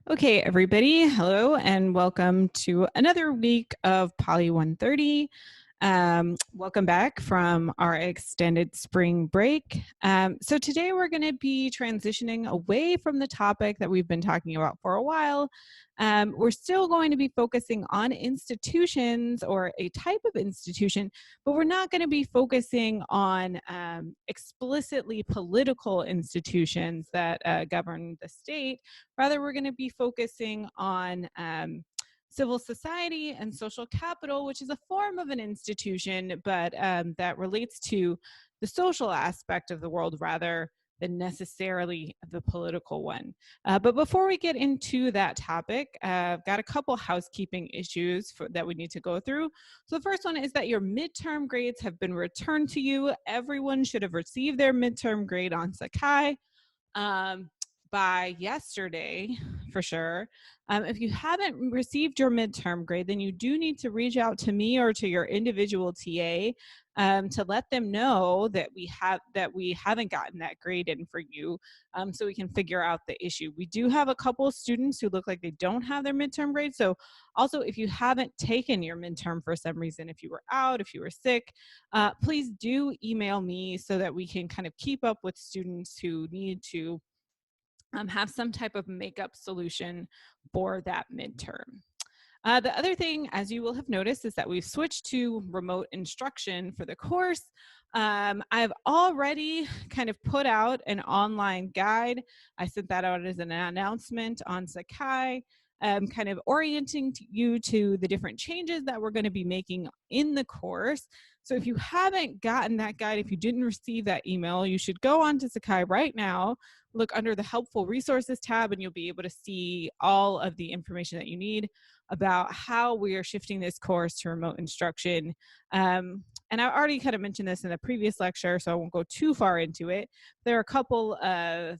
Okay, everybody, hello and welcome to another week of Poly 130. Welcome back from our extended spring break. So today we're going to be transitioning away from the topic that we've been talking about for a while. We're still going to be focusing on institutions or a type of institution, but we're not going to be focusing on explicitly political institutions that govern the state. Rather, we're going to be focusing on civil society and social capital, which is a form of an institution, but that relates to the social aspect of the world rather than necessarily the political one. But before we get into that topic, I've got a couple housekeeping issues that we need to go through. So the first one is that your midterm grades have been returned to you. Everyone should have received their midterm grade on Sakai. By yesterday, for sure. If you haven't received your midterm grade, then you do need to reach out to me or to your individual TA to let them know that we haven't gotten that grade in for you, so we can figure out the issue. We do have a couple of students who look like they don't have their midterm grade. So also, if you haven't taken your midterm for some reason, if you were out, if you were sick, please do email me so that we can kind of keep up with students who need to have some type of makeup solution for that midterm. The other thing, as you will have noticed, is that we've switched to remote instruction for the course. I've already kind of put out an online guide. I sent that out as an announcement on Sakai, kind of orienting you to the different changes that we're going to be making in the course. So if you haven't gotten that guide, if you didn't receive that email, you should go on to Sakai right now, look under the helpful resources tab, and you'll be able to see all of the information that you need about how we are shifting this course to remote instruction. And I already kind of mentioned this in a previous lecture, so I won't go too far into it. There are a couple of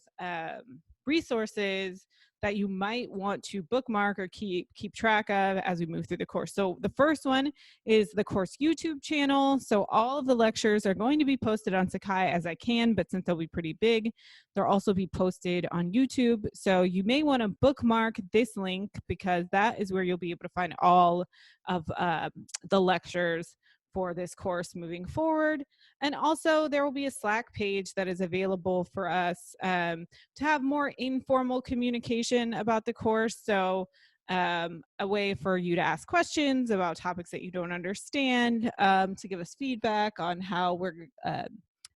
resources that you might want to bookmark or keep track of as we move through the course. So the first one is the course YouTube channel. So all of the lectures are going to be posted on Sakai as I can, but since they'll be pretty big, they'll also be posted on YouTube. So you may want to bookmark this link because that is where you'll be able to find all of the lectures for this course moving forward. And also there will be a Slack page that is available for us to have more informal communication about the course. So a way for you to ask questions about topics that you don't understand, to give us feedback on how we're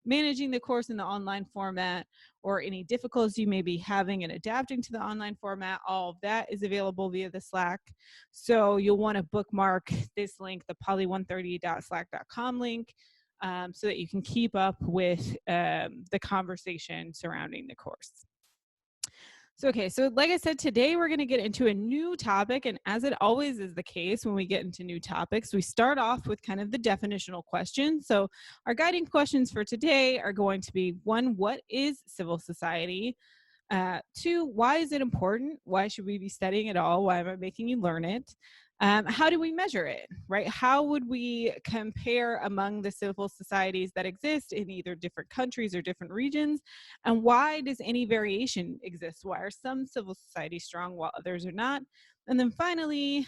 managing the course in the online format, or any difficulties you may be having in adapting to the online format. All of that is available via the Slack. So you'll want to bookmark this link, the poly130.slack.com link, so that you can keep up with the conversation surrounding the course. So, okay, so like I said, today we're going to get into a new topic. And as it always is the case when we get into new topics, we start off with kind of the definitional questions. So, our guiding questions for today are going to be: one, what is civil society? Two, why is it important? Why should we be studying it all? Why am I making you learn it? How do we measure it, right? How would we compare among the civil societies that exist in either different countries or different regions? And why does any variation exist? Why are some civil societies strong while others are not? And then finally,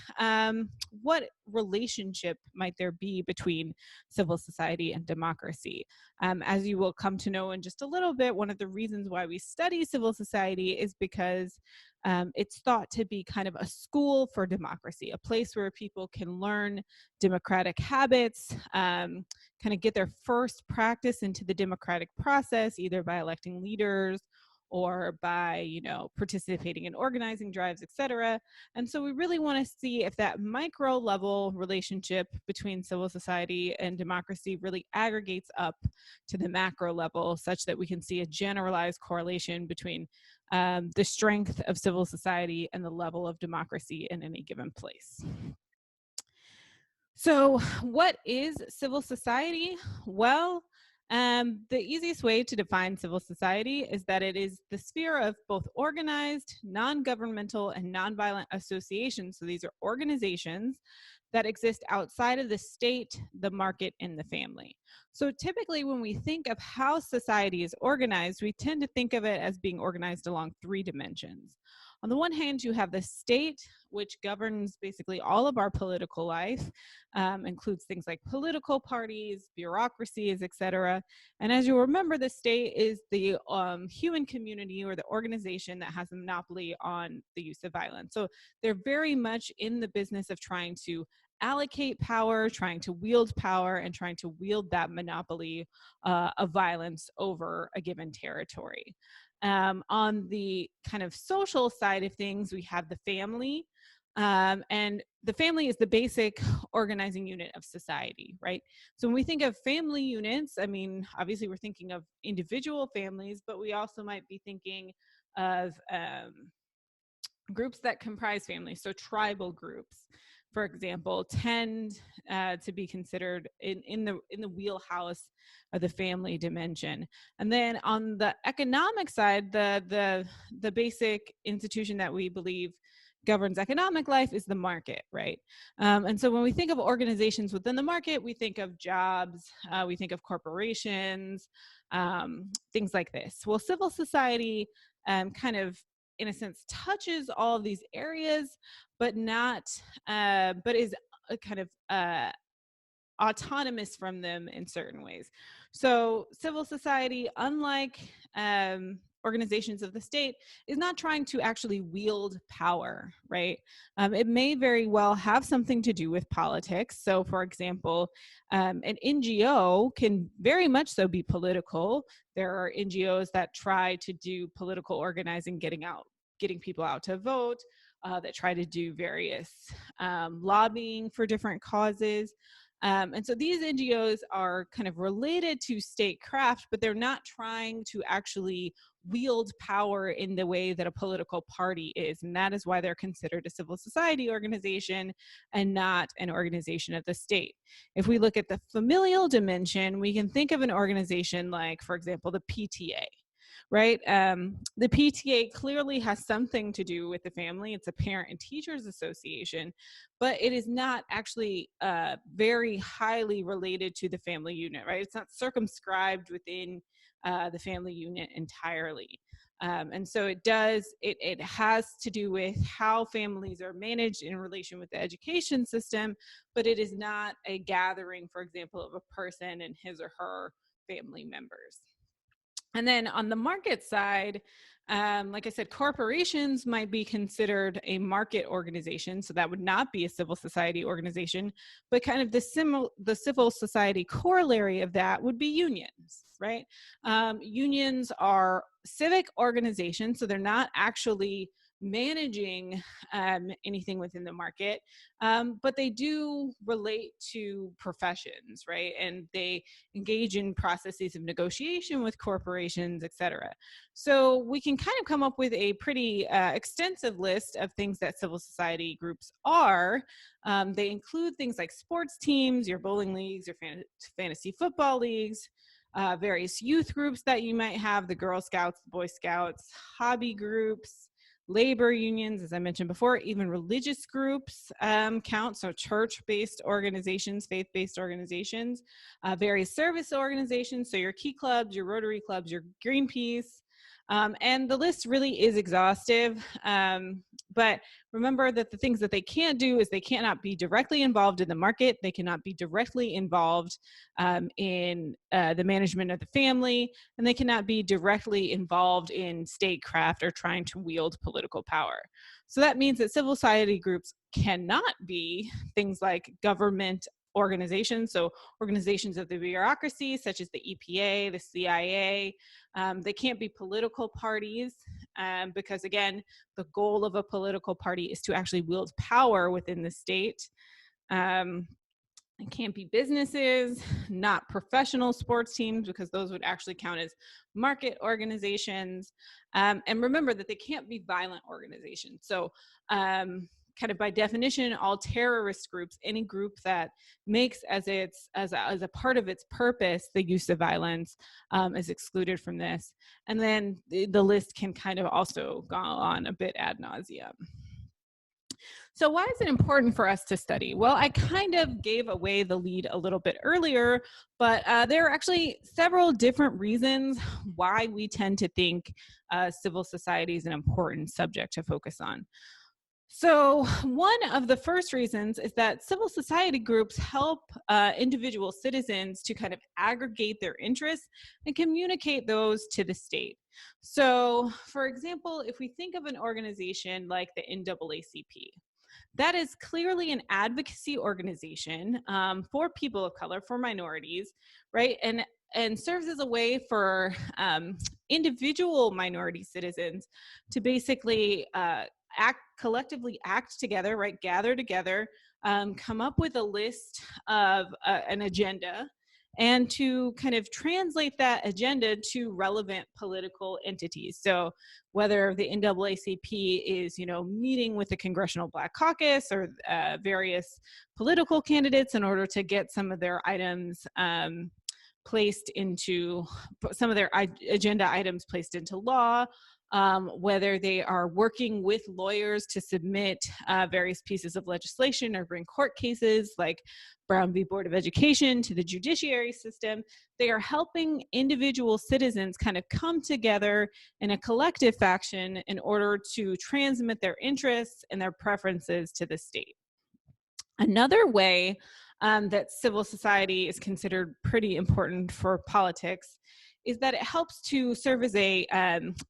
what relationship might there be between civil society and democracy? As you will come to know in just a little bit, one of the reasons why we study civil society is because it's thought to be kind of a school for democracy, a place where people can learn democratic habits, kind of get their first practice into the democratic process, either by electing leaders or by, participating in organizing drives, etc. And so we really want to see if that micro level relationship between civil society and democracy really aggregates up to the macro level, such that we can see a generalized correlation between the strength of civil society and the level of democracy in any given place. So, what is civil society? Well, the easiest way to define civil society is that it is the sphere of both organized, non-governmental, and nonviolent associations. So these are organizations that exist outside of the state, the market, and the family. So typically when we think of how society is organized, we tend to think of it as being organized along three dimensions. On the one hand, you have the state, which governs basically all of our political life, includes things like political parties, bureaucracies, etc. And as you remember, the state is the human community or the organization that has a monopoly on the use of violence. So they're very much in the business of trying to allocate power, trying to wield power, and trying to wield that monopoly of violence over a given territory. On the kind of social side of things, we have the family. And the family is the basic organizing unit of society, right? So when we think of family units, I mean, obviously we're thinking of individual families, but we also might be thinking of groups that comprise families. So tribal groups, for example, tend to be considered in the wheelhouse of the family dimension. And then on the economic side, the basic institution that we believe governs economic life is the market, right? And so when we think of organizations within the market, we think of jobs, we think of corporations, things like this. Well, civil society kind of, in a sense, touches all of these areas, but is kind of autonomous from them in certain ways. So civil society, unlike organizations of the state, is not trying to actually wield power, right? It may very well have something to do with politics. So for example, an NGO can very much so be political. There are NGOs that try to do political organizing, getting people out to vote, that try to do various lobbying for different causes. And so these NGOs are kind of related to statecraft, but they're not trying to actually wield power in the way that a political party is. And that is why they're considered a civil society organization and not an organization of the state. If we look at the familial dimension, we can think of an organization like, for example, the PTA. Right? The PTA clearly has something to do with the family. It's a parent and teachers association, but it is not actually very highly related to the family unit, right? It's not circumscribed within the family unit entirely. And so it has to do with how families are managed in relation with the education system, but it is not a gathering, for example, of a person and his or her family members. And then on the market side, like I said, corporations might be considered a market organization. So that would not be a civil society organization, but kind of the civil society corollary of that would be unions, right? Unions are civic organizations, so they're not actually managing anything within the market, but they do relate to professions, right? And they engage in processes of negotiation with corporations, et cetera. So we can kind of come up with a pretty extensive list of things that civil society groups are. They include things like sports teams, your bowling leagues, your fantasy football leagues, various youth groups that you might have, the Girl Scouts, the Boy Scouts, hobby groups, labor unions, as I mentioned before, even religious groups count. So church-based organizations, faith-based organizations, various service organizations. So your Key Clubs, your Rotary Clubs, your Greenpeace. And the list really is exhaustive. But remember that the things that they can't do is they cannot be directly involved in the market. They cannot be directly involved in the management of the family, and they cannot be directly involved in statecraft or trying to wield political power. So that means that civil society groups cannot be things like government organizations, so organizations of the bureaucracy, such as the EPA, the CIA. They can't be political parties because, again, the goal of a political party is to actually wield power within the state. It can't be businesses, not professional sports teams, because those would actually count as market organizations. And remember that they can't be violent organizations. So kind of by definition, all terrorist groups, any group that makes as a part of its purpose the use of violence, is excluded from this. And then the list can kind of also go on a bit ad nauseum. So why is it important for us to study? Well, I kind of gave away the lead a little bit earlier, but there are actually several different reasons why we tend to think civil society is an important subject to focus on. So, one of the first reasons is that civil society groups help individual citizens to kind of aggregate their interests and communicate those to the state. So, for example, if we think of an organization like the NAACP, that is clearly an advocacy organization for people of color, for minorities, right? And serves as a way for individual minority citizens to basically collectively act together, right? Gather together, come up with a list of an agenda, and to kind of translate that agenda to relevant political entities. So whether the NAACP is, meeting with the Congressional Black Caucus or various political candidates in order to get some of their items placed into some of their agenda items placed into law, whether they are working with lawyers to submit various pieces of legislation or bring court cases like Brown v. Board of Education to the judiciary system. They are helping individual citizens kind of come together in a collective fashion in order to transmit their interests and their preferences to the state. Another way that civil society is considered pretty important for politics is that it helps to serve as a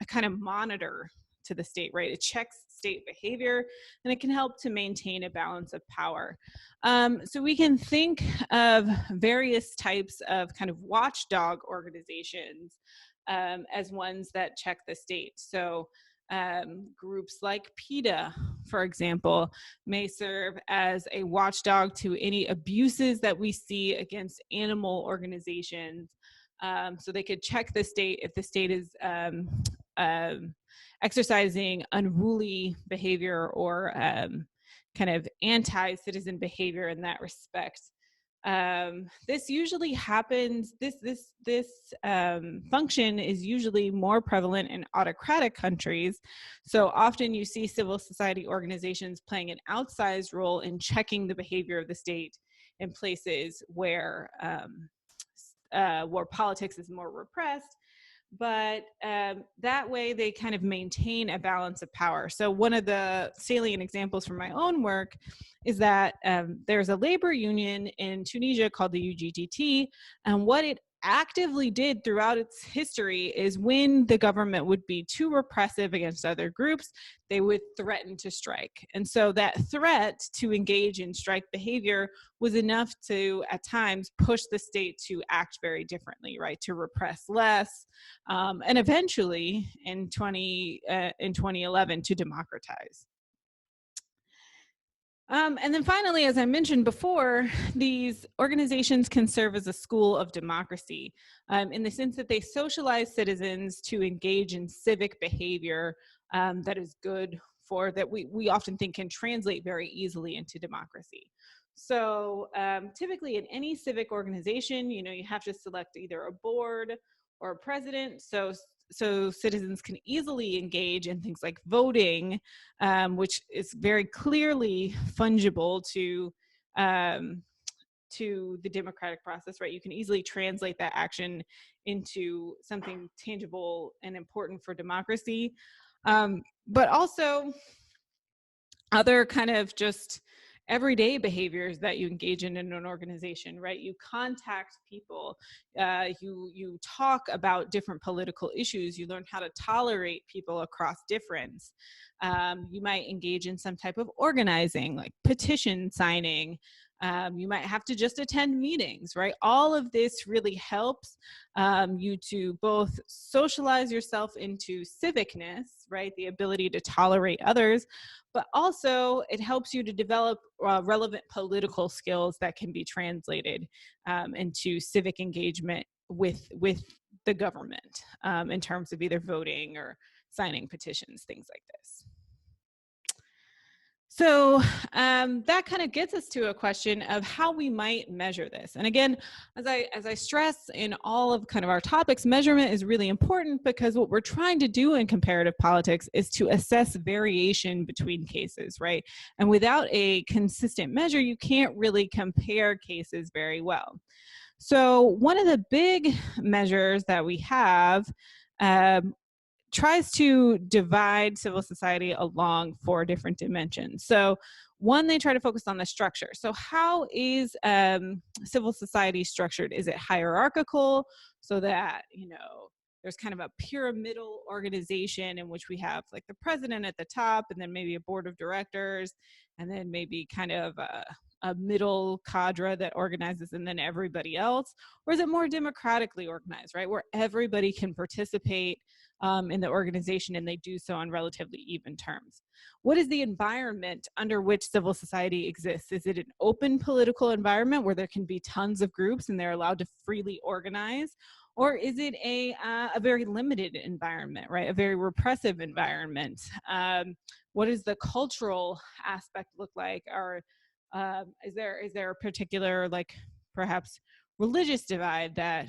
kind of monitor to the state, right? It checks state behavior, and it can help to maintain a balance of power. So we can think of various types of kind of watchdog organizations as ones that check the state. So groups like PETA, for example, may serve as a watchdog to any abuses that we see against animal organizations. So they could check the state if the state is exercising unruly behavior or kind of anti-citizen behavior in that respect. This usually happens, this function is usually more prevalent in autocratic countries. So often you see civil society organizations playing an outsized role in checking the behavior of the state in places where politics is more repressed. But that way they kind of maintain a balance of power. So one of the salient examples from my own work is that there's a labor union in Tunisia called the UGTT, and what it actively did throughout its history is when the government would be too repressive against other groups, they would threaten to strike. And so that threat to engage in strike behavior was enough to, at times, push the state to act very differently, right? To repress less, and eventually in 2011 to democratize. And then finally, as I mentioned before, these organizations can serve as a school of democracy in the sense that they socialize citizens to engage in civic behavior that is good for, that we often think can translate very easily into democracy. So typically in any civic organization, you have to select either a board or a president. So citizens can easily engage in things like voting, which is very clearly fungible to the democratic process, right? You can easily translate that action into something tangible and important for democracy. But also other kind of just everyday behaviors that you engage in an organization, right? You contact people, you talk about different political issues, you learn how to tolerate people across difference. You might engage in some type of organizing, like petition signing. You might have to just attend meetings, right? All of this really helps you to both socialize yourself into civicness, right? The ability to tolerate others, but also it helps you to develop relevant political skills that can be translated into civic engagement with the government in terms of either voting or signing petitions, things like this. So that kind of gets us to a question of how we might measure this. And again, as I stress in all of kind of our topics, measurement is really important because what we're trying to do in comparative politics is to assess variation between cases, right? And without a consistent measure, you can't really compare cases very well. So one of the big measures that we have um, tries to divide civil society along four different dimensions. So, one, they try to focus on the structure. So, how is civil society structured? Is it hierarchical so that, there's kind of a pyramidal organization in which we have like the president at the top and then maybe a board of directors and then maybe kind of a middle cadre that organizes and then everybody else? Or is it more democratically organized, right? Where everybody can participate in the organization and they do so on relatively even terms. What is the environment under which civil society exists? Is it an open political environment where there can be tons of groups and they're allowed to freely organize? Or is it a very limited environment, right? A very repressive environment? What does the cultural aspect look like? Or is there a particular, like, perhaps religious divide that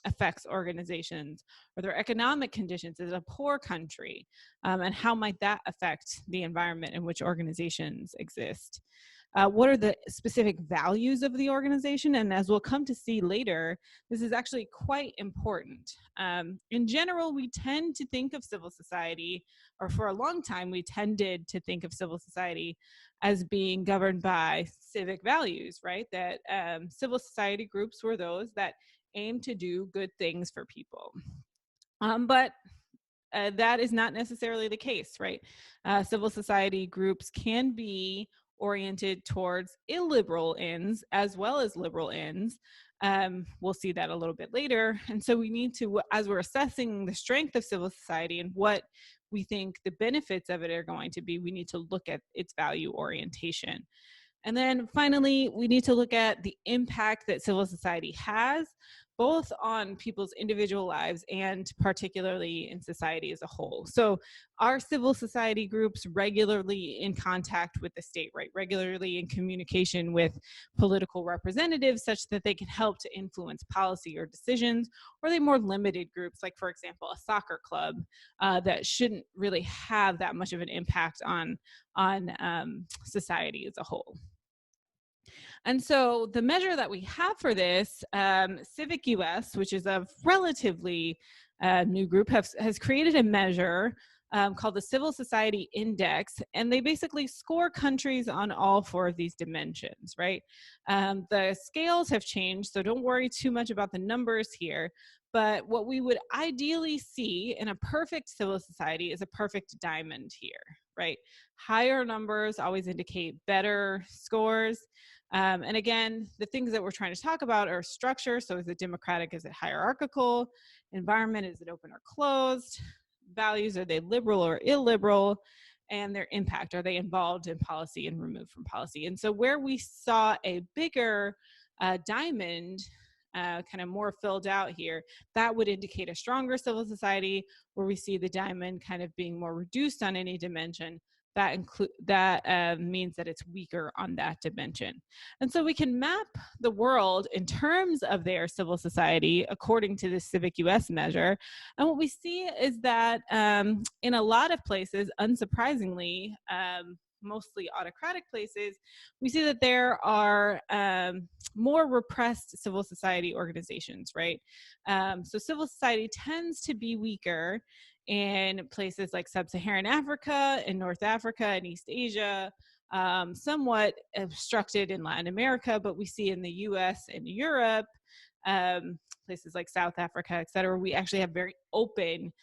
affects organizations? Are there economic conditions? Is it a poor country? And how might that affect the environment in which organizations exist? What are the specific values of the organization? And as we'll come to see later, this is actually quite important. In general, we tend to think of civil society, or for a long time, we tended to think of civil society as being governed by civic values, right? That civil society groups were those that aim to do good things for people. But that is not necessarily the case, right? Civil society groups can be oriented towards illiberal ends as well as liberal ends. We'll see that a little bit later. And so we need to, as we're assessing the strength of civil society and what we think the benefits of it are going to be, we need to look at its value orientation. And then finally, we need to look at the impact that civil society has, both on people's individual lives and particularly in society as a whole. So, are civil society groups regularly in contact with the state, right? Regularly in communication with political representatives such that they can help to influence policy or decisions? Or are they more limited groups, like, for example, a soccer club that shouldn't really have that much of an impact on society as a whole? And so the measure that we have for this, Civic US, which is a relatively new group, has created a measure called the Civil Society Index, and they basically score countries on all four of these dimensions, right? The scales have changed, so don't worry too much about the numbers here. But what we would ideally see in a perfect civil society is a perfect diamond here, right? Higher numbers always indicate better scores. And again, the things that we're trying to talk about are structure. So is it democratic? Is it hierarchical? Environment, is it open or closed? Values, are they liberal or illiberal? And their impact, are they involved in policy and removed from policy? And so where we saw a bigger diamond, kind of more filled out here, that would indicate a stronger civil society. Where we see the diamond kind of being more reduced on any dimension, that means that it's weaker on that dimension. And so we can map the world in terms of their civil society according to the Civic US measure. And what we see is that in a lot of places, unsurprisingly, mostly autocratic places, we see that there are more repressed civil society organizations, right? So civil society tends to be weaker in places like sub-Saharan Africa, in North Africa, and East Asia, somewhat obstructed in Latin America, but we see in the US and Europe, places like South Africa, et cetera, we actually have very open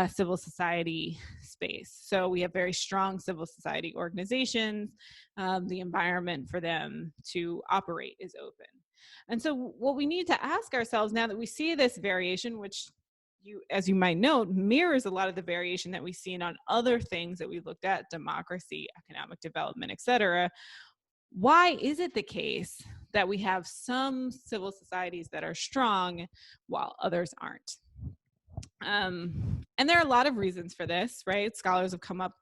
civil society space. So we have very strong civil society organizations. The environment for them to operate is open. And so what we need to ask ourselves now that we see this variation, which as you might note, mirrors a lot of the variation that we've seen on other things that we've looked at, democracy, economic development, et cetera. Why is it the case that we have some civil societies that are strong while others aren't? And there are a lot of reasons for this, right? Scholars have come up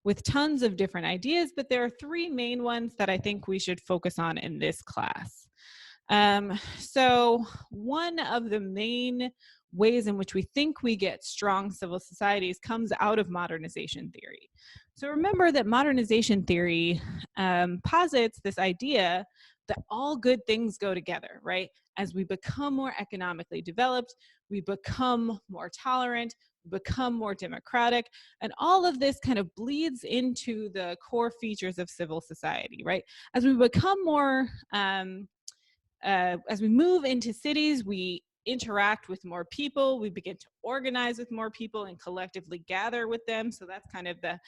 with tons of different ideas, but there are three main ones that I think we should focus on in this class. So one of the main ways in which we think we get strong civil societies comes out of modernization theory. So remember that modernization theory posits this idea that all good things go together, right? As we become more economically developed, we become more tolerant, become more democratic, and all of this kind of bleeds into the core features of civil society, right? As we become more as we move into cities, we interact with more people, we begin to organize with more people and collectively gather with them. So that's kind of the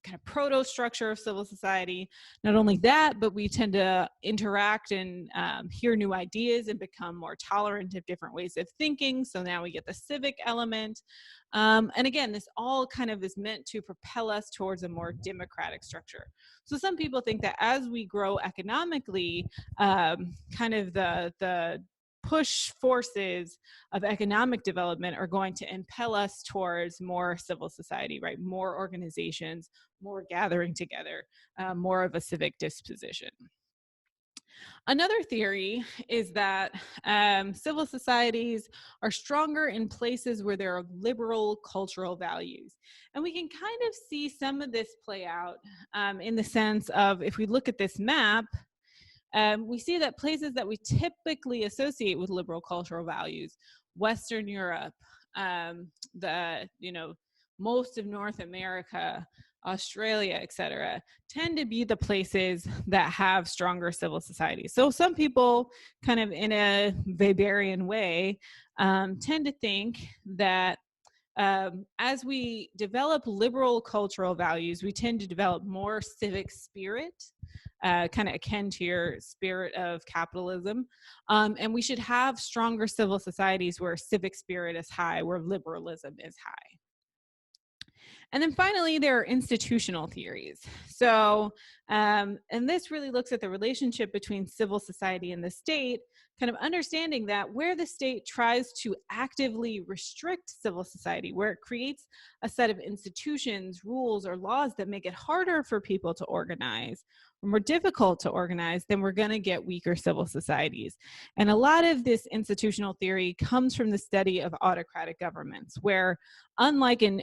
kind of proto structure of civil society. Not only that, but we tend to interact and hear new ideas and become more tolerant of different ways of thinking. So now we get the civic element. And again, this all kind of is meant to propel us towards a more democratic structure. So some people think that as we grow economically, kind of the push forces of economic development are going to impel us towards more civil society, right? More organizations, more gathering together, more of a civic disposition. Another theory is that civil societies are stronger in places where there are liberal cultural values. And we can kind of see some of this play out in the sense of, if we look at this map, we see that places that we typically associate with liberal cultural values, Western Europe, most of North America, Australia, etc., tend to be the places that have stronger civil societies. So some people, kind of in a Weberian way, tend to think that as we develop liberal cultural values, we tend to develop more civic spirit, kind of akin to your spirit of capitalism. And we should have stronger civil societies where civic spirit is high, where liberalism is high. And then finally, there are institutional theories. So, and this really looks at the relationship between civil society and the state, kind of understanding that where the state tries to actively restrict civil society, where it creates a set of institutions, rules, or laws that make it harder for people to organize, or more difficult to organize, then we're going to get weaker civil societies. And a lot of this institutional theory comes from the study of autocratic governments, where unlike in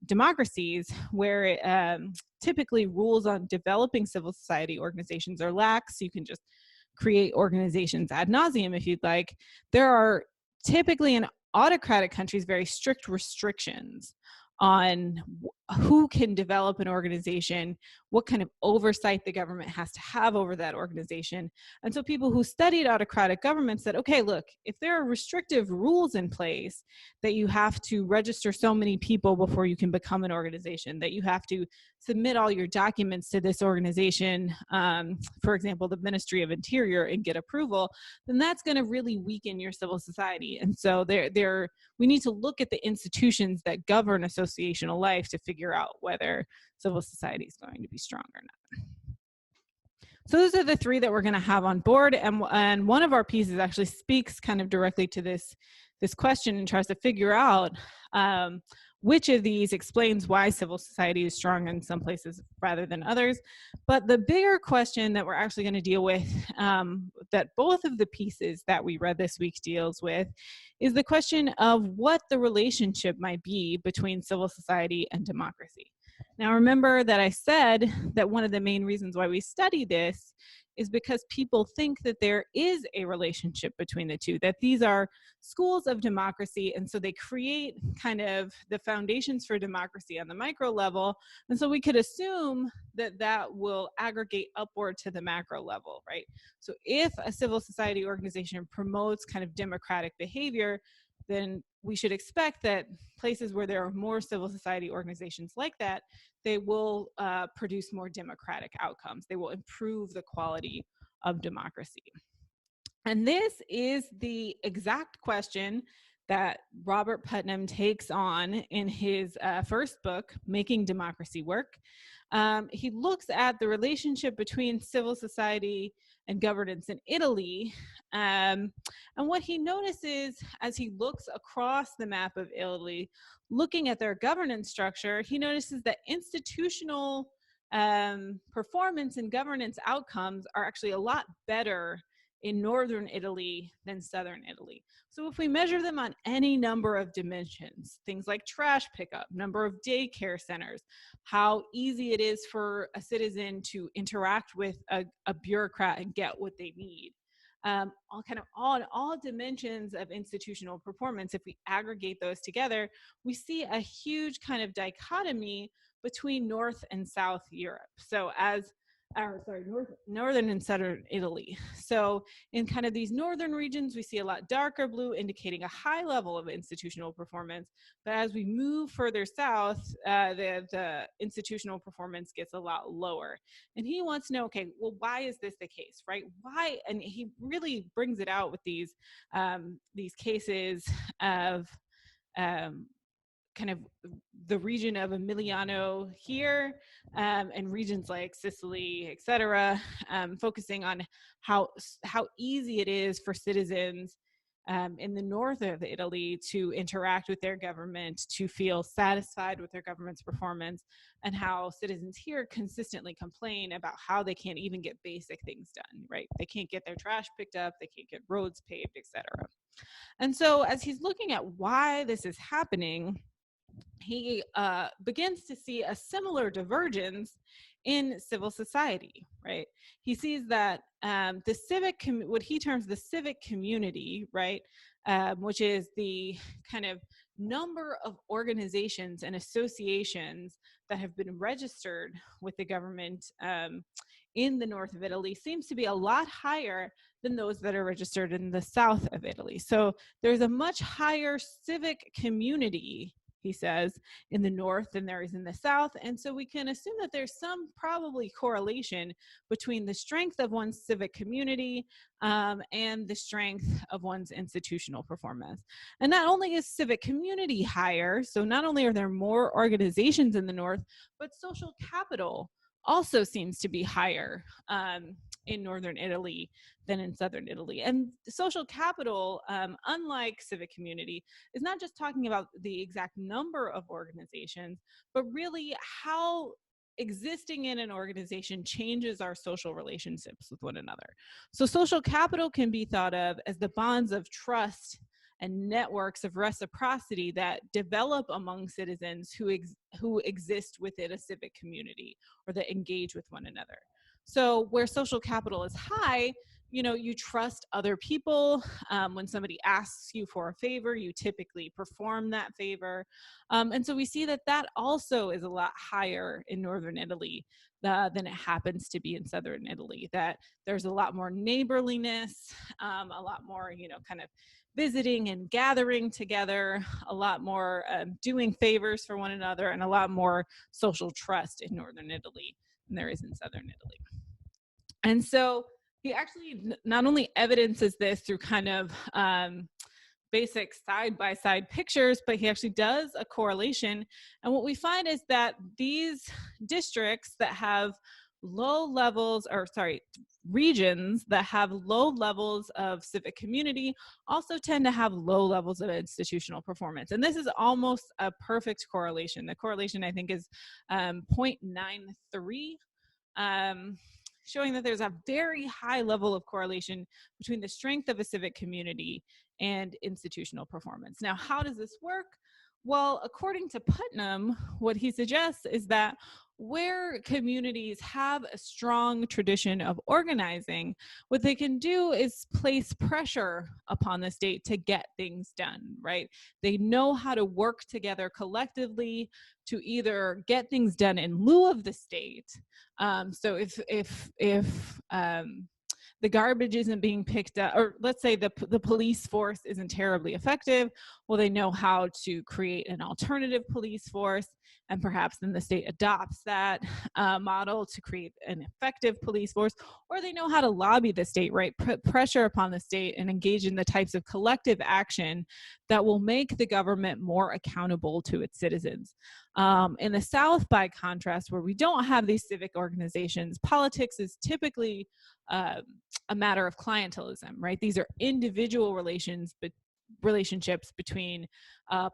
democracies, where typically rules on developing civil society organizations are lax, you can just create organizations ad nauseum if you'd like, there are typically in autocratic countries very strict restrictions on who can develop an organization, what kind of oversight the government has to have over that organization. And so people who studied autocratic governments said, okay, look, if there are restrictive rules in place that you have to register so many people before you can become an organization, that you have to submit all your documents to this organization, for example, the Ministry of Interior, and get approval, then that's going to really weaken your civil society. And so we need to look at the institutions that govern associational life to figure out whether civil society is going to be strong or not. So those are the three that we're going to have on board, and one of our pieces actually speaks kind of directly to this question and tries to figure out which of these explains why civil society is strong in some places rather than others. But the bigger question that we're actually going to deal with, that both of the pieces that we read this week deals with, is the question of what the relationship might be between civil society and democracy. Now, remember that I said that one of the main reasons why we study this is because people think that there is a relationship between the two, that these are schools of democracy, and so they create kind of the foundations for democracy on the micro level, and so we could assume that that will aggregate upward to the macro level, right? So if a civil society organization promotes kind of democratic behavior, then we should expect that places where there are more civil society organizations like that, they will produce more democratic outcomes. They will improve the quality of democracy. And this is the exact question that Robert Putnam takes on in his first book, Making Democracy Work. He looks at the relationship between civil society and governance in Italy. And what he notices as he looks across the map of Italy, looking at their governance structure, he notices that institutional performance and governance outcomes are actually a lot better in northern Italy than southern Italy. So if we measure them on any number of dimensions, things like trash pickup, number of daycare centers, how easy it is for a citizen to interact with a bureaucrat and get what they need, all dimensions of institutional performance, if we aggregate those together, we see a huge kind of dichotomy between North and South Europe. So northern and southern Italy. So in kind of these northern regions, we see a lot darker blue, indicating a high level of institutional performance. But as we move further south, the institutional performance gets a lot lower. And he wants to know, okay, well, why is this the case, right? Why? And he really brings it out with these cases of kind of the region of Emiliano here, and regions like Sicily, et cetera, focusing on how easy it is for citizens in the north of Italy to interact with their government, to feel satisfied with their government's performance, and how citizens here consistently complain about how they can't even get basic things done, right? They can't get their trash picked up, they can't get roads paved, et cetera. And so as he's looking at why this is happening, he begins to see a similar divergence in civil society, right? He sees that the civic, what he terms the civic community, right, which is the kind of number of organizations and associations that have been registered with the government in the north of Italy, seems to be a lot higher than those that are registered in the south of Italy. So there's a much higher civic community, he says, in the north than there is in the south. And so we can assume that there's some probably correlation between the strength of one's civic community and the strength of one's institutional performance. And not only is civic community higher, so not only are there more organizations in the north, but social capital also seems to be higher in northern Italy than in southern Italy. And social capital, unlike civic community, is not just talking about the exact number of organizations, but really how existing in an organization changes our social relationships with one another. So social capital can be thought of as the bonds of trust and networks of reciprocity that develop among citizens who exist within a civic community or that engage with one another. So where social capital is high, you trust other people. When somebody asks you for a favor, you typically perform that favor. And so we see that also is a lot higher in northern Italy than it happens to be in southern Italy, that there's a lot more neighborliness, a lot more, kind of visiting and gathering together, a lot more doing favors for one another, and a lot more social trust in northern Italy than there is in southern Italy. And so he actually not only evidences this through kind of basic side-by-side pictures, but he actually does a correlation. And what we find is that these districts that have regions that have low levels of civic community also tend to have low levels of institutional performance. And this is almost a perfect correlation. The correlation, I think, is 0.93, showing that there's a very high level of correlation between the strength of a civic community and institutional performance. Now, how does this work? Well, according to Putnam, what he suggests is that where communities have a strong tradition of organizing, what they can do is place pressure upon the state to get things done, right? They know how to work together collectively to either get things done in lieu of the state. So if the garbage isn't being picked up, or let's say the police force isn't terribly effective, well, they know how to create an alternative police force. and perhaps then the state adopts that model to create an effective police force, or they know how to lobby the state, right? Put pressure upon the state and engage in the types of collective action that will make the government more accountable to its citizens. In the South, by contrast, where we don't have these civic organizations, politics is typically a matter of clientelism, right? These are individual relationships between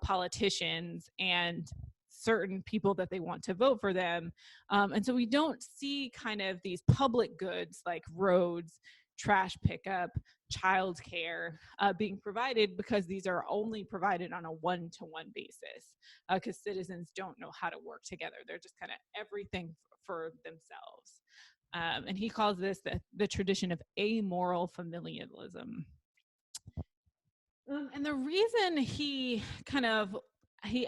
politicians and certain people that they want to vote for them. And so we don't see kind of these public goods like roads, trash pickup, childcare being provided, because these are only provided on a one-to-one basis, because citizens don't know how to work together. They're just kind of everything for themselves. And he calls this the tradition of amoral familialism. And the reason he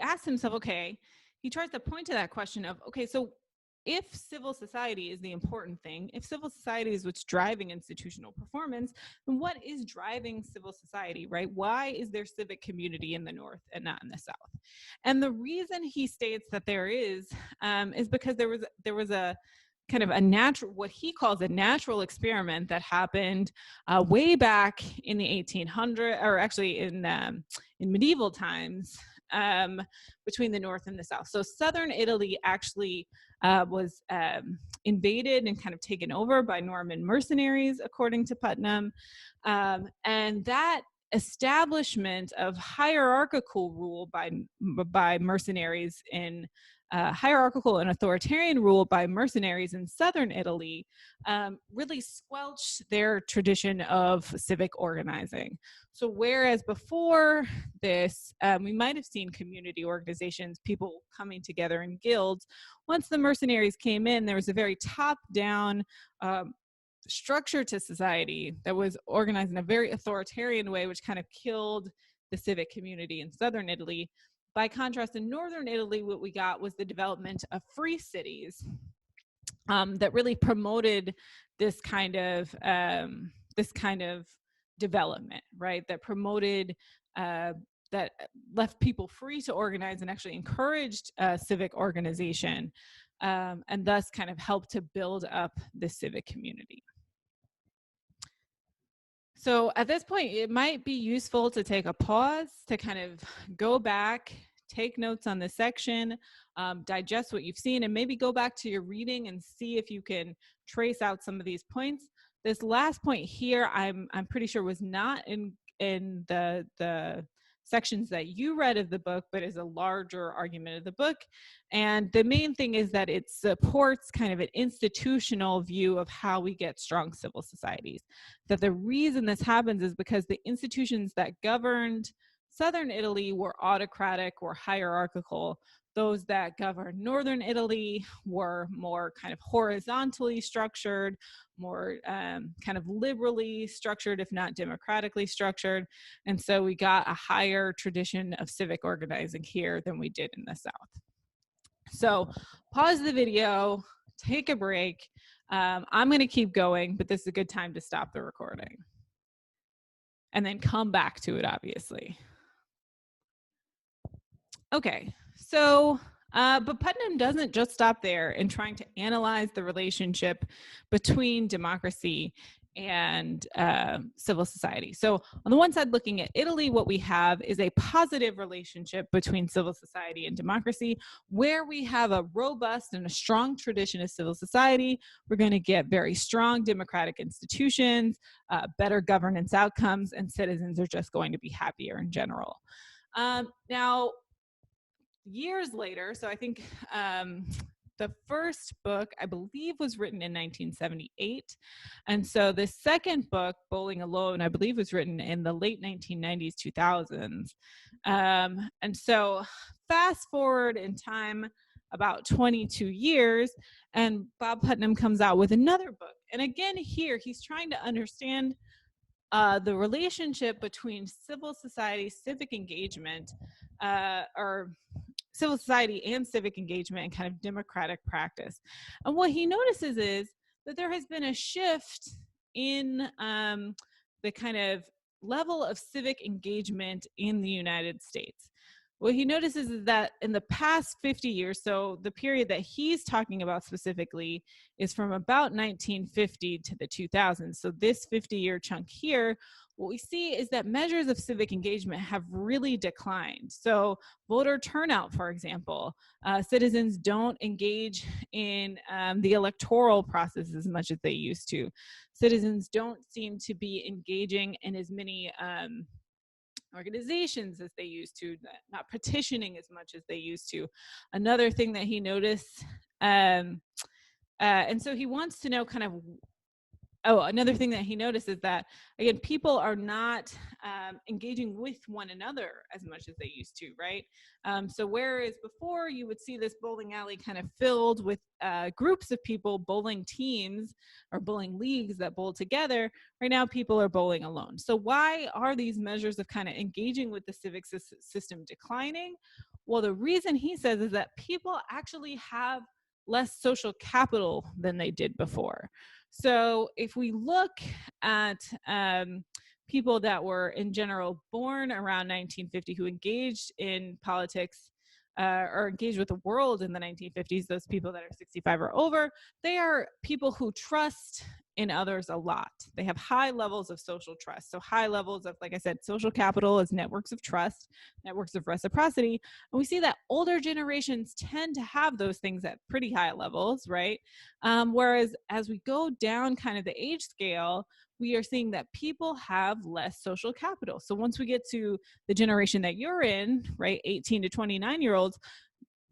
asked himself, okay, he tries to point to that question of, okay, so if civil society is the important thing, if civil society is what's driving institutional performance, then what is driving civil society, right? Why is there civic community in the North and not in the South? And the reason he states that there is because there was a kind of a natural, what he calls a natural experiment that happened way back in the 1800s, or actually in medieval times, between the North and the South. So southern Italy actually was invaded and kind of taken over by Norman mercenaries, according to Putnam. And that establishment of hierarchical rule by mercenaries in hierarchical and authoritarian rule by mercenaries in southern Italy really squelched their tradition of civic organizing. So whereas before this, we might have seen community organizations, people coming together in guilds, once the mercenaries came in, there was a very top-down structure to society that was organized in a very authoritarian way, which kind of killed the civic community in southern Italy. By contrast, in northern Italy, what we got was the development of free cities that really promoted this kind of development, right? That promoted that left people free to organize and actually encouraged civic organization, and thus kind of helped to build up the civic community. So at this point, it might be useful to take a pause to kind of go back, take notes on this section, digest what you've seen, and maybe go back to your reading and see if you can trace out some of these points. This last point here, I'm pretty sure was not in the sections that you read of the book, but is a larger argument of the book. And the main thing is that it supports kind of an institutional view of how we get strong civil societies. That the reason this happens is because the institutions that governed southern Italy were autocratic, were hierarchical. Those that governed northern Italy were more kind of horizontally structured, more kind of liberally structured, if not democratically structured. And so we got a higher tradition of civic organizing here than we did in the South. So pause the video, take a break. I'm going to keep going, but this is a good time to stop the recording. And then come back to it, obviously. Okay, so, but Putnam doesn't just stop there in trying to analyze the relationship between democracy and civil society. So on the one side, looking at Italy, what we have is a positive relationship between civil society and democracy, where we have a robust and a strong tradition of civil society. We're going to get very strong democratic institutions, better governance outcomes, and citizens are just going to be happier in general. Now, years later, so I think the first book, I believe, was written in 1978. And so the second book, Bowling Alone, I believe was written in the late 1990s, 2000s. And so fast forward in time about 22 years, and Bob Putnam comes out with another book. And again, here, he's trying to understand the relationship between civil society, civic engagement, or civil society and civic engagement and kind of democratic practice. And what he notices is that there has been a shift in the kind of level of civic engagement in the United States. What he notices is that in the past 50 years, so the period that he's talking about specifically is from about 1950 to the 2000s. So this 50-year chunk here, what we see is that measures of civic engagement have really declined. So voter turnout, for example, citizens don't engage in the electoral process as much as they used to. Citizens don't seem to be engaging in as many organizations as they used to, not petitioning as much as they used to. Another thing that he noticed, and so he wants to know kind of, another thing that he noticed is that, again, people are not engaging with one another as much as they used to, right? So whereas before you would see this bowling alley kind of filled with groups of people, bowling teams or bowling leagues that bowl together, right now people are bowling alone. So why are these measures of kind of engaging with the civic system declining? Well, the reason he says is that people actually have less social capital than they did before. So if we look at people that were in general born around 1950 who engaged in politics or engaged with the world in the 1950s, those people that are 65 or over, they are people who trust in others a lot. They have high levels of social trust. So high levels of, like I said, social capital is networks of trust, networks of reciprocity. And we see that older generations tend to have those things at pretty high levels, right? Whereas as we go down kind of the age scale, we are seeing that people have less social capital. So once we get to the generation that you're in, right, 18 to 29-year-olds,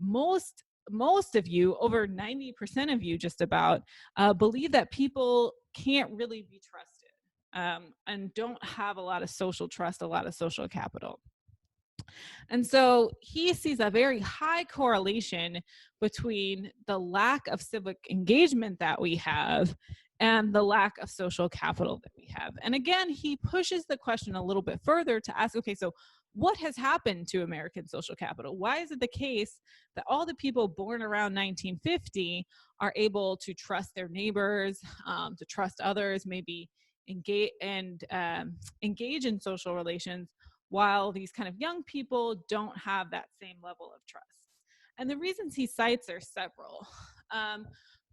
most of you, over 90% of you just about, believe that people can't really be trusted and don't have a lot of social trust, a lot of social capital. And so he sees a very high correlation between the lack of civic engagement that we have and the lack of social capital that we have. And again, he pushes the question a little bit further to ask, okay, so what has happened to American social capital? Why is it the case that all the people born around 1950 are able to trust their neighbors, to trust others, maybe engage in social relations, while these kind of young people don't have that same level of trust? And the reasons he cites are several.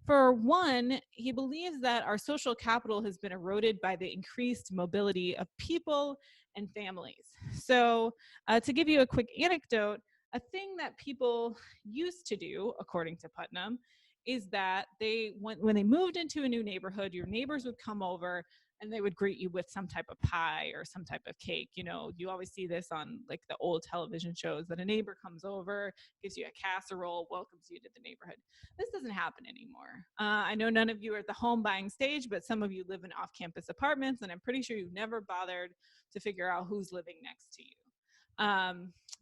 For one, he believes that our social capital has been eroded by the increased mobility of people and families. So to give you a quick anecdote, a thing that people used to do, according to Putnam, is that when they moved into a new neighborhood, your neighbors would come over and they would greet you with some type of pie or some type of cake. You know, you always see this on like the old television shows, that a neighbor comes over, gives you a casserole, welcomes you to the neighborhood. This doesn't happen anymore. I know none of you are at the home buying stage, but some of you live in off-campus apartments, and I'm pretty sure you've never bothered to figure out who's living next to you.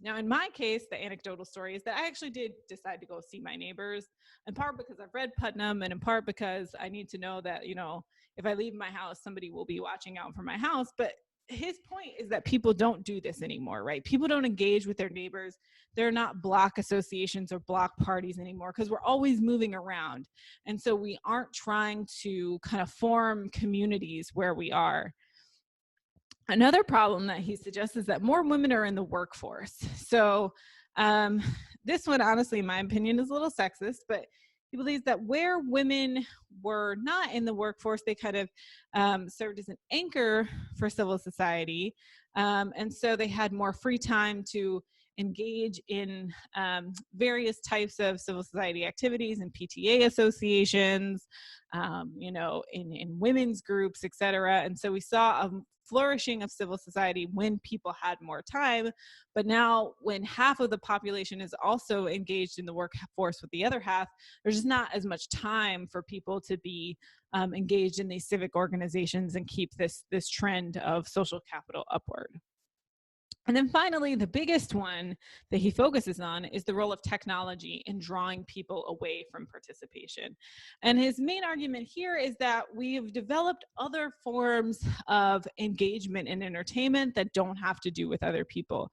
Now, in my case, the anecdotal story is that I actually did decide to go see my neighbors, in part because I've read Putnam, and in part because I need to know that, you know, if I leave my house, somebody will be watching out for my house. But his point is that people don't do this anymore, right? People don't engage with their neighbors. They're not block associations or block parties anymore because we're always moving around. And so we aren't trying to kind of form communities where we are. Another problem that he suggests is that more women are in the workforce. So this one, honestly, in my opinion, is a little sexist, but he believes that where women were not in the workforce, they kind of served as an anchor for civil society. And so they had more free time to engage in various types of civil society activities and PTA associations, you know, in women's groups, et cetera. And so we saw a flourishing of civil society when people had more time. But now when half of the population is also engaged in the workforce with the other half, there's just not as much time for people to be engaged in these civic organizations and keep this trend of social capital upward. And then finally, the biggest one that he focuses on is the role of technology in drawing people away from participation. And his main argument here is that we've developed other forms of engagement and entertainment that don't have to do with other people.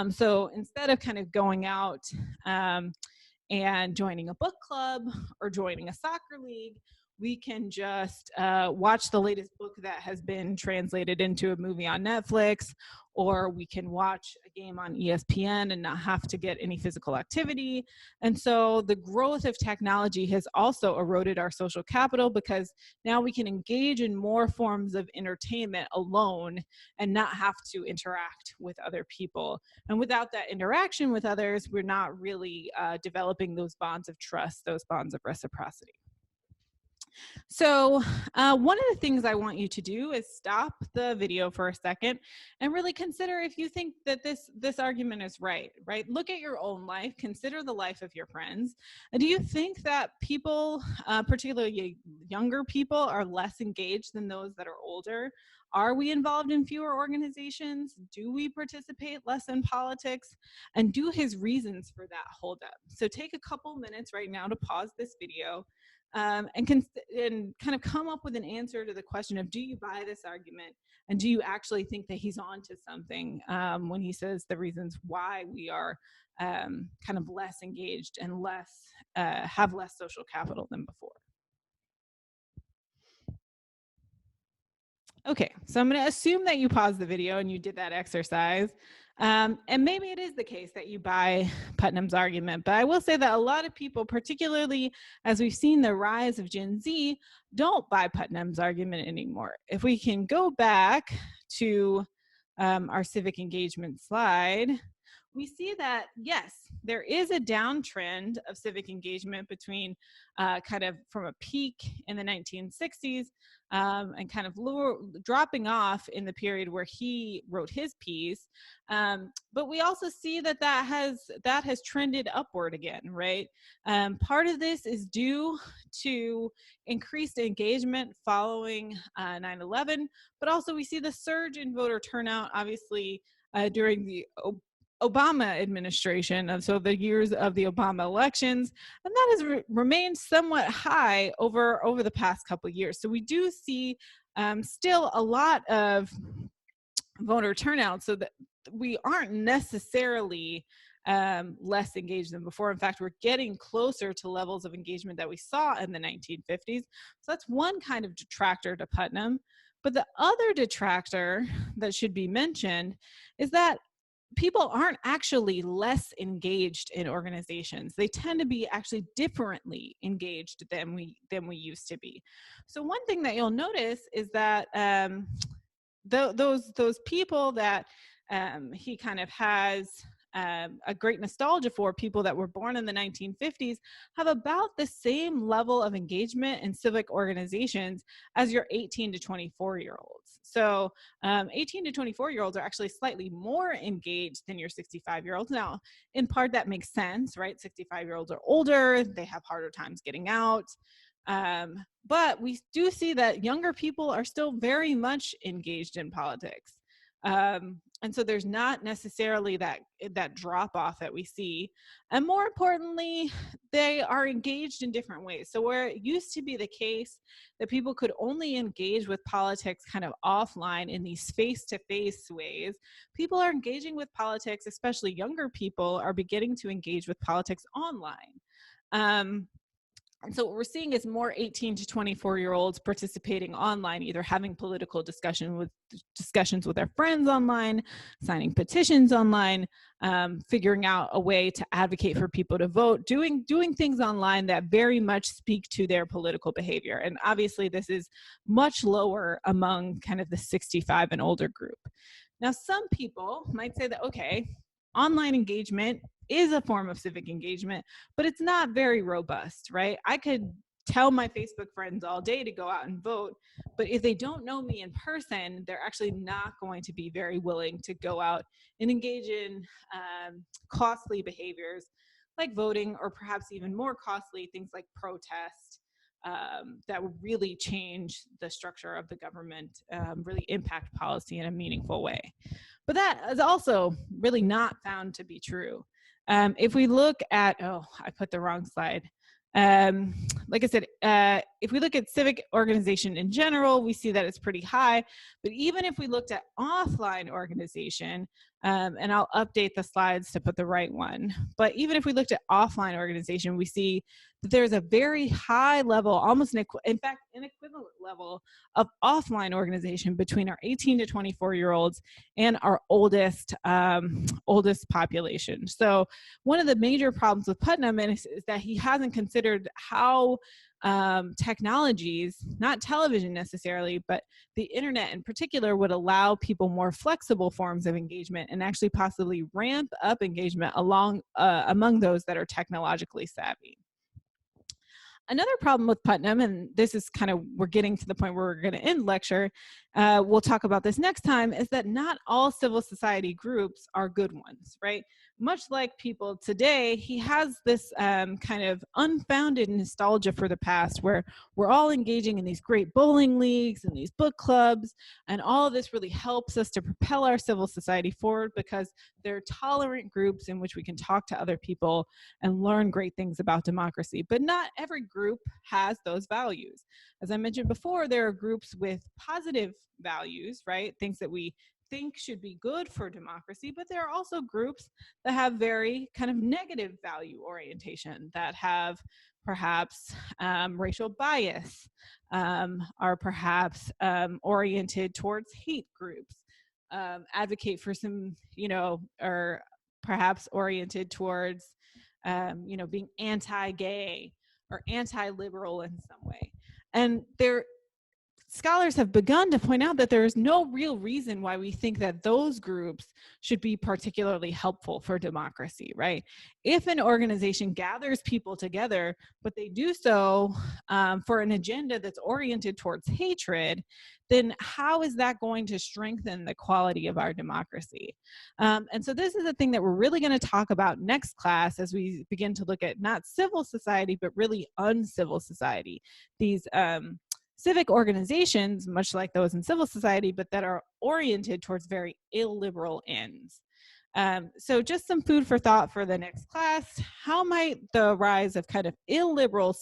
So instead of kind of going out and joining a book club or joining a soccer league, We can just watch the latest book that has been translated into a movie on Netflix, or we can watch a game on ESPN and not have to get any physical activity. And so the growth of technology has also eroded our social capital, because now we can engage in more forms of entertainment alone and not have to interact with other people. And without that interaction with others, we're not really developing those bonds of trust, those bonds of reciprocity. So one of the things I want you to do is stop the video for a second and really consider if you think that this argument is right? Look at your own life, consider the life of your friends. And do you think that people, particularly younger people, are less engaged than those that are older? Are we involved in fewer organizations? Do we participate less in politics? And do his reasons for that hold up? So take a couple minutes right now to pause this video and kind of come up with an answer to the question of, do you buy this argument? And do you actually think that he's on to something when he says the reasons why we are kind of less engaged and have less social capital than before? Okay, so I'm going to assume that you paused the video and you did that exercise. And maybe it is the case that you buy Putnam's argument, but I will say that a lot of people, particularly as we've seen the rise of Gen Z, don't buy Putnam's argument anymore. If we can go back to our civic engagement slide, we see that, yes, there is a downtrend of civic engagement between kind of from a peak in the 1960s and kind of dropping off in the period where he wrote his piece. But we also see that that has trended upward again, right? Part of this is due to increased engagement following 9/11, but also we see the surge in voter turnout, obviously, during the Obama administration, so the years of the Obama elections, and that has remained somewhat high over the past couple of years. So we do see still a lot of voter turnout, so that we aren't necessarily less engaged than before. In fact, we're getting closer to levels of engagement that we saw in the 1950s. So that's one kind of detractor to Putnam. But the other detractor that should be mentioned is that people aren't actually less engaged in organizations. They tend to be actually differently engaged than we used to be. So one thing that you'll notice is that those people that he kind of has a great nostalgia for, people that were born in the 1950s, have about the same level of engagement in civic organizations as your 18 to 24-year-olds. So 18 to 24-year-olds are actually slightly more engaged than your 65-year-olds. Now, in part, that makes sense, right? 65-year-olds are older, they have harder times getting out. But we do see that younger people are still very much engaged in politics. And so there's not necessarily that drop off that we see. And more importantly, they are engaged in different ways. So where it used to be the case that people could only engage with politics kind of offline in these face-to-face ways, people are engaging with politics, especially younger people are beginning to engage with politics online. And so what we're seeing is more 18 to 24-year-olds participating online, either having political discussions with their friends online, signing petitions online, figuring out a way to advocate for people to vote, doing things online that very much speak to their political behavior. And obviously this is much lower among kind of the 65 and older group. Now, some people might say that, okay, online engagement is a form of civic engagement, but it's not very robust, right? I could tell my Facebook friends all day to go out and vote, but if they don't know me in person, they're actually not going to be very willing to go out and engage in costly behaviors like voting, or perhaps even more costly things like protest, that would really change the structure of the government, really impact policy in a meaningful way. But that is also really not found to be true. If we look at, I put the wrong slide. Like I said, if we look at civic organization in general, we see that it's pretty high. But even if we looked at offline organization, And I'll update the slides to put the right one. But even if we looked at offline organization, we see that there's a very high level, almost in fact, an equivalent level of offline organization between our 18 to 24-year-olds and our oldest population. So one of the major problems with Putnam is that he hasn't considered how technologies, not television necessarily, but the internet in particular, would allow people more flexible forms of engagement and actually possibly ramp up engagement among those that are technologically savvy. Another problem with Putnam, and this is kind of, we're getting to the point where we're going to end lecture, we'll talk about this next time, is that not all civil society groups are good ones, right? Much like people today, he has this kind of unfounded nostalgia for the past, where we're all engaging in these great bowling leagues and these book clubs, and all of this really helps us to propel our civil society forward because they're tolerant groups in which we can talk to other people and learn great things about democracy. But not every group has those values. As I mentioned before, there are groups with positive values, right? Things that we think should be good for democracy, but there are also groups that have very kind of negative value orientation, that have perhaps racial bias, are perhaps oriented towards hate groups, advocate for some, or perhaps oriented towards, being anti-gay or anti-liberal in some way. And scholars have begun to point out that there is no real reason why we think that those groups should be particularly helpful for democracy, right? If an organization gathers people together, but they do so for an agenda that's oriented towards hatred, then how is that going to strengthen the quality of our democracy? And so this is the thing that we're really going to talk about next class as we begin to look at not civil society, but really uncivil society. These civic organizations, much like those in civil society, but that are oriented towards very illiberal ends. So just some food for thought for the next class. How might the rise of kind of illiberal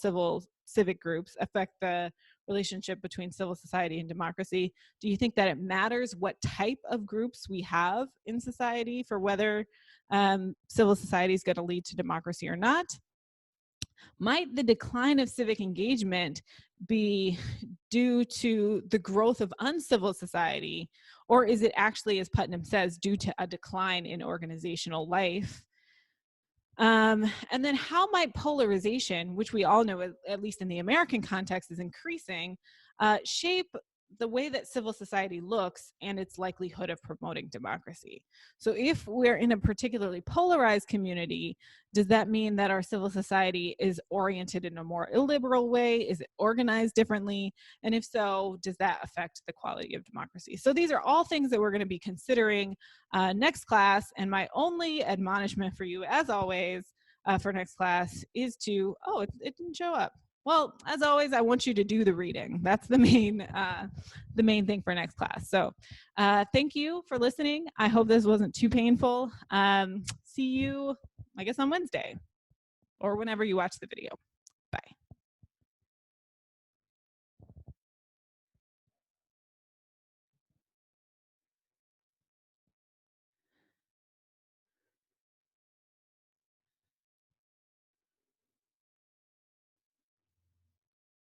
civic groups affect the relationship between civil society and democracy? Do you think that it matters what type of groups we have in society for whether civil society is going to lead to democracy or not? Might the decline of civic engagement be due to the growth of uncivil society, or is it actually, as Putnam says, due to a decline in organizational life? And then how might polarization, which we all know, at least in the American context, is increasing, shape the way that civil society looks and its likelihood of promoting democracy? So if we're in a particularly polarized community, does that mean that our civil society is oriented in a more illiberal way? Is it organized differently? And if so, does that affect the quality of democracy? So these are all things that we're going to be considering next class. And my only admonishment for you, as always, for next class is to, it didn't show up. Well, as always, I want you to do the reading. That's the main thing for next class. So thank you for listening. I hope this wasn't too painful. See you, I guess, on Wednesday or whenever you watch the video.